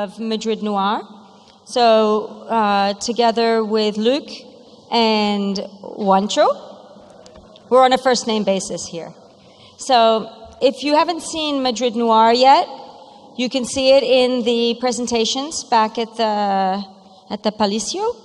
of Madrid Noir. So together with Luke and Juancho, we're on a first name basis here. So if you haven't seen Madrid Noir yet, you can see it in the presentations back at the Palacio.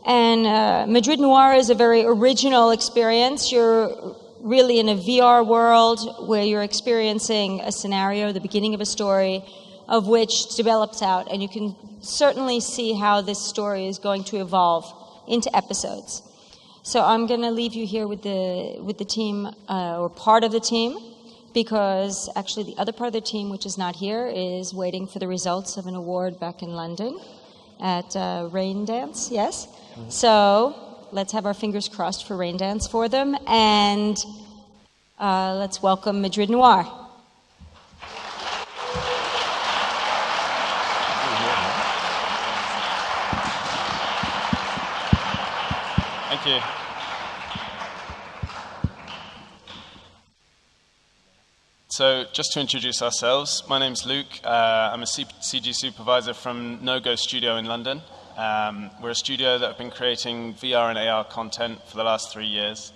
And Madrid Noir is a very original experience. You're really in a VR world where you're experiencing a scenario, the beginning of a story, of which develops out. And you can certainly see how this story is going to evolve into episodes. So I'm going to leave you here with the team, or part of the team, because actually the other part of the team, which is not here, is waiting for the results of an award back in London at Rain Dance, yes? Mm-hmm. So let's have our fingers crossed for Rain Dance for them, and let's welcome Madrid Noir. Thank you. So just to introduce ourselves, my name's Luke. I'm a CG supervisor from No Go Studio in London. We're a studio that have been creating VR and AR content for the last 3 years.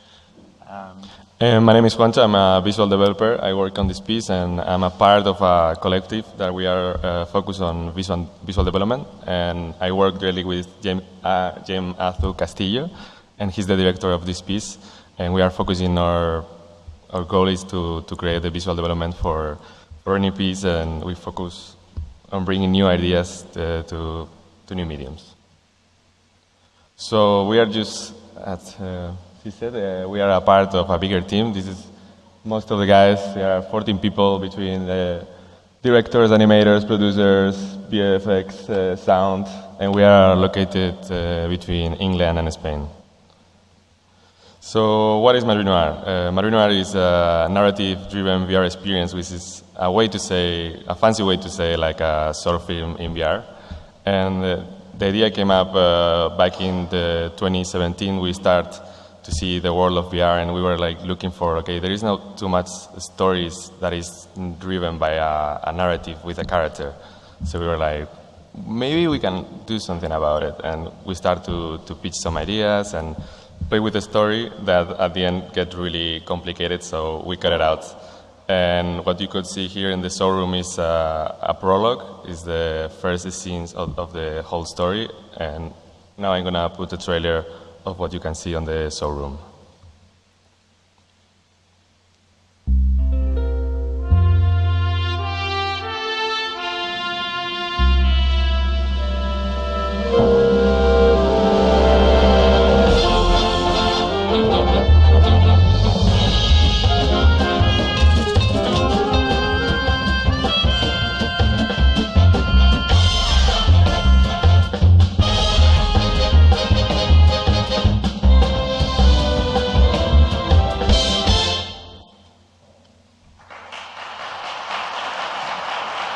My name is Juancho. I'm a visual developer. I work on this piece, and I'm a part of a collective that we are focused on visual development. And I work really with James Azu Castillo, and he's the director of this piece. And we are focusing our goal is to create the visual development for any piece, and we focus on bringing new ideas to new mediums. So we are just, as he said, we are a part of a bigger team. This is most of the guys. There are 14 people between directors, animators, producers, VFX, sound, and we are located between England and Spain. So what is Madrid Noir? Madrid Noir is a narrative-driven VR experience, which is a way to say, a fancy way to say, like a short film in VR. And the idea came up back in 2017. We start to see the world of VR, and we were like looking for, okay, there is not too much stories that is driven by a narrative with a character. So we were like, maybe we can do something about it. And we start to pitch some ideas and play with a story that at the end get really complicated, so we cut it out. And what you could see here in the showroom is a prologue, is the first scenes of the whole story. And now I'm gonna put a trailer of what you can see on the showroom.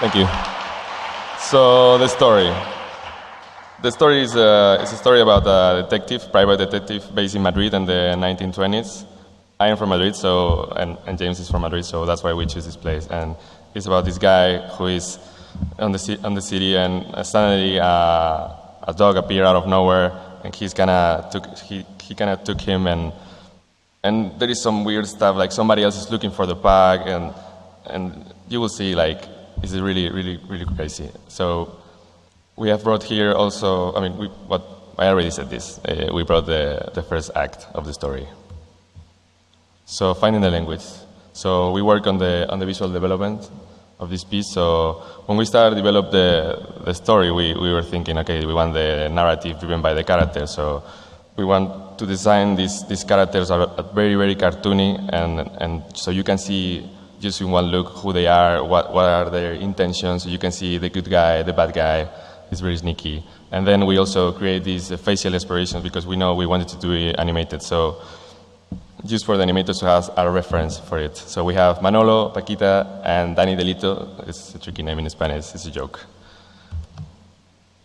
Thank you. So the story. The story is a story about a detective, private detective, based in Madrid in the 1920s. I am from Madrid, so and James is from Madrid, so that's why we choose this place. And it's about this guy who is on the city, and suddenly a dog appeared out of nowhere, and he kind of took him, and there is some weird stuff, like somebody else is looking for the pug, and you will see, like, it's really, really, really crazy. So we have brought here also, I mean, I already said this, we brought the first act of the story. So finding the language. So we work on the visual development of this piece. So when we started to develop the story, we were thinking, okay, we want the narrative driven by the characters. So we want to design these characters are very, very cartoony, and so you can see just in one look who they are, what are their intentions. You can see the good guy, the bad guy. It's very sneaky. And then we also create these facial expressions because we know we wanted to do it animated. So just for the animators to have a reference for it. So we have Manolo, Paquita, and Danny Delito. It's a tricky name in Spanish. It's a joke.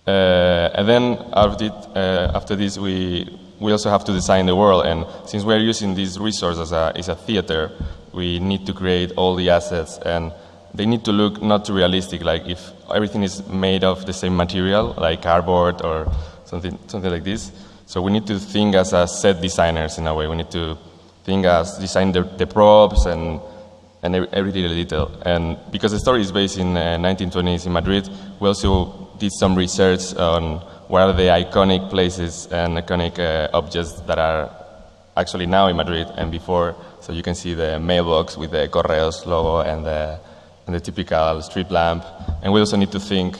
And then after this, we also have to design the world. And since we're using this resource as a theater, we need to create all the assets. And they need to look not too realistic, like if everything is made of the same material, like cardboard or something like this. So we need to think as set designers in a way. We need to think as design the props and every little detail. And because the story is based in 1920s in Madrid, we also did some research on what are the iconic places and iconic objects that are actually now in Madrid and before. So you can see the mailbox with the Correos logo and the typical street lamp. And we also need to think,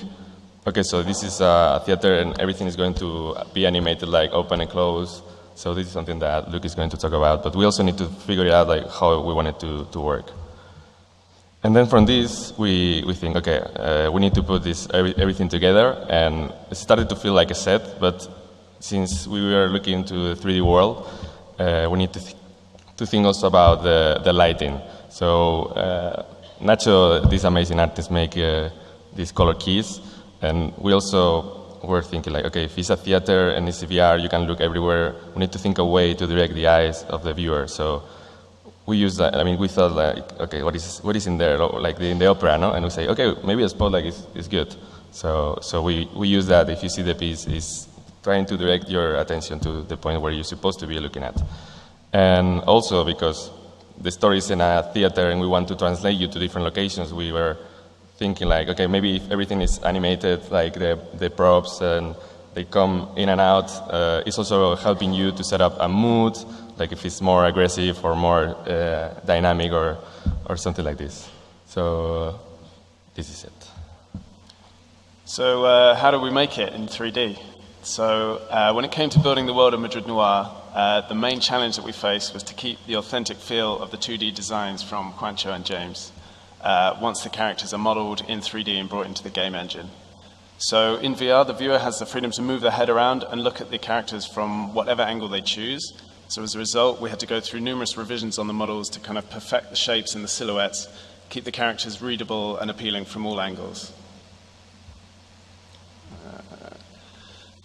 okay, so this is a theater and everything is going to be animated, like open and close. So this is something that Luke is going to talk about. But we also need to figure it out, like how we want it to work. And then from this, we think, okay, we need to put everything together, and it started to feel like a set, but since we were looking into the 3D world, we need to think also about the lighting. So Nacho, this amazing artist, make these color keys, and we also were thinking like, okay, if it's a theater and it's VR, you can look everywhere. We need to think a way to direct the eyes of the viewer. So we use that. I mean, we thought like, okay, what is in there, like in the opera, no? And we say, okay, maybe a spotlight is good. So we use that. If you see the piece, is trying to direct your attention to the point where you're supposed to be looking at. And also because the story is in a theater and we want to translate you to different locations, we were thinking like, okay, maybe if everything is animated, like the props and they come in and out, it's also helping you to set up a mood, like if it's more aggressive or more dynamic or something like this. So this is it. So how do we make it in 3D? So when it came to building the world of Madrid Noir, the main challenge that we faced was to keep the authentic feel of the 2D designs from Juancho and James once the characters are modeled in 3D and brought into the game engine. So in VR, the viewer has the freedom to move their head around and look at the characters from whatever angle they choose. So as a result, we had to go through numerous revisions on the models to kind of perfect the shapes and the silhouettes, keep the characters readable and appealing from all angles.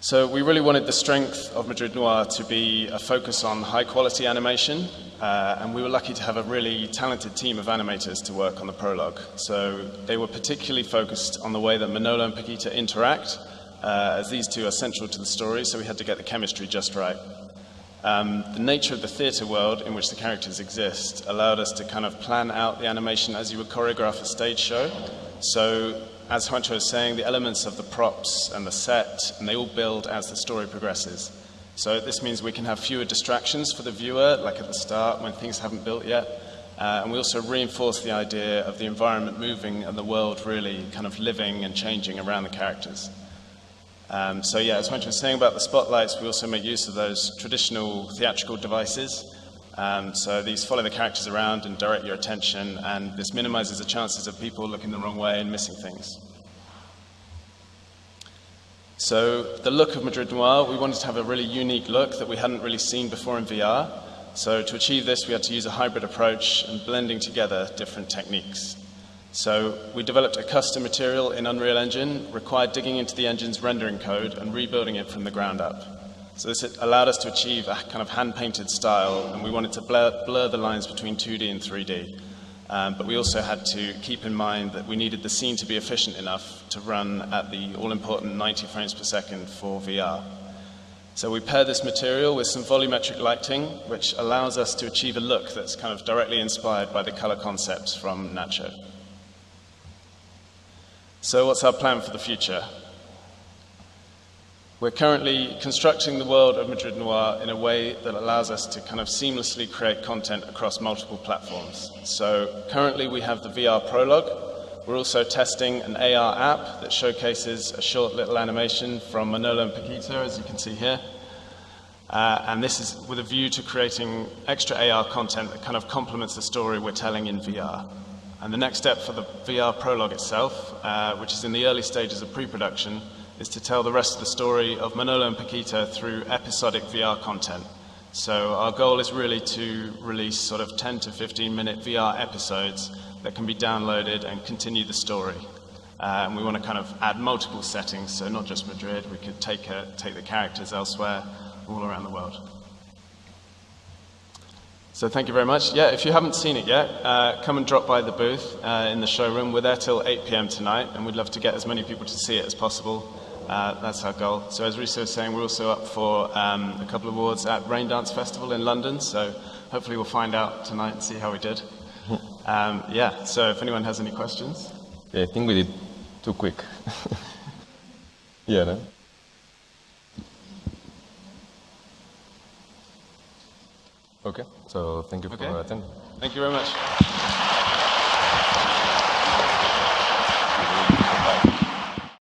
So we really wanted the strength of Madrid Noir to be a focus on high-quality animation, and we were lucky to have a really talented team of animators to work on the prologue. So they were particularly focused on the way that Manolo and Paquita interact, as these two are central to the story, so we had to get the chemistry just right. The nature of the theatre world in which the characters exist allowed us to kind of plan out the animation as you would choreograph a stage show. So as Juancho was saying, the elements of the props and the set, and they all build as the story progresses. So this means we can have fewer distractions for the viewer, like at the start when things haven't built yet. And we also reinforce the idea of the environment moving and the world really kind of living and changing around the characters. So yeah, as Juancho was saying about the spotlights, we also make use of those traditional theatrical devices. So these follow the characters around and direct your attention, and this minimizes the chances of people looking the wrong way and missing things. So the look of Madrid Noir, we wanted to have a really unique look that we hadn't really seen before in VR. So to achieve this, we had to use a hybrid approach and blending together different techniques. So we developed a custom material in Unreal Engine, required digging into the engine's rendering code and rebuilding it from the ground up. So this allowed us to achieve a kind of hand-painted style, and we wanted to blur the lines between 2D and 3D. But we also had to keep in mind that we needed the scene to be efficient enough to run at the all-important 90 frames per second for VR. So we paired this material with some volumetric lighting, which allows us to achieve a look that's kind of directly inspired by the color concepts from Nacho. So what's our plan for the future? We're currently constructing the world of Madrid Noir in a way that allows us to kind of seamlessly create content across multiple platforms. So currently we have the VR prologue. We're also testing an AR app that showcases a short little animation from Manolo and Paquita, as you can see here. And this is with a view to creating extra AR content that kind of complements the story we're telling in VR. And the next step for the VR prologue itself, which is in the early stages of pre-production, is to tell the rest of the story of Manolo and Paquita through episodic VR content. So our goal is really to release sort of 10 to 15 minute VR episodes that can be downloaded and continue the story. And we want to kind of add multiple settings, so not just Madrid, we could take the characters elsewhere, all around the world. So thank you very much. Yeah, if you haven't seen it yet, come and drop by the booth in the showroom. We're there till 8 p.m. tonight, and we'd love to get as many people to see it as possible. That's our goal. So as Riso was saying, we're also up for a couple of awards at Rain Dance Festival in London, so hopefully we'll find out tonight and see how we did. Yeah, so if anyone has any questions. Yeah, I think we did too quick. Yeah, no? Okay, so thank you for attending. Thank you very much.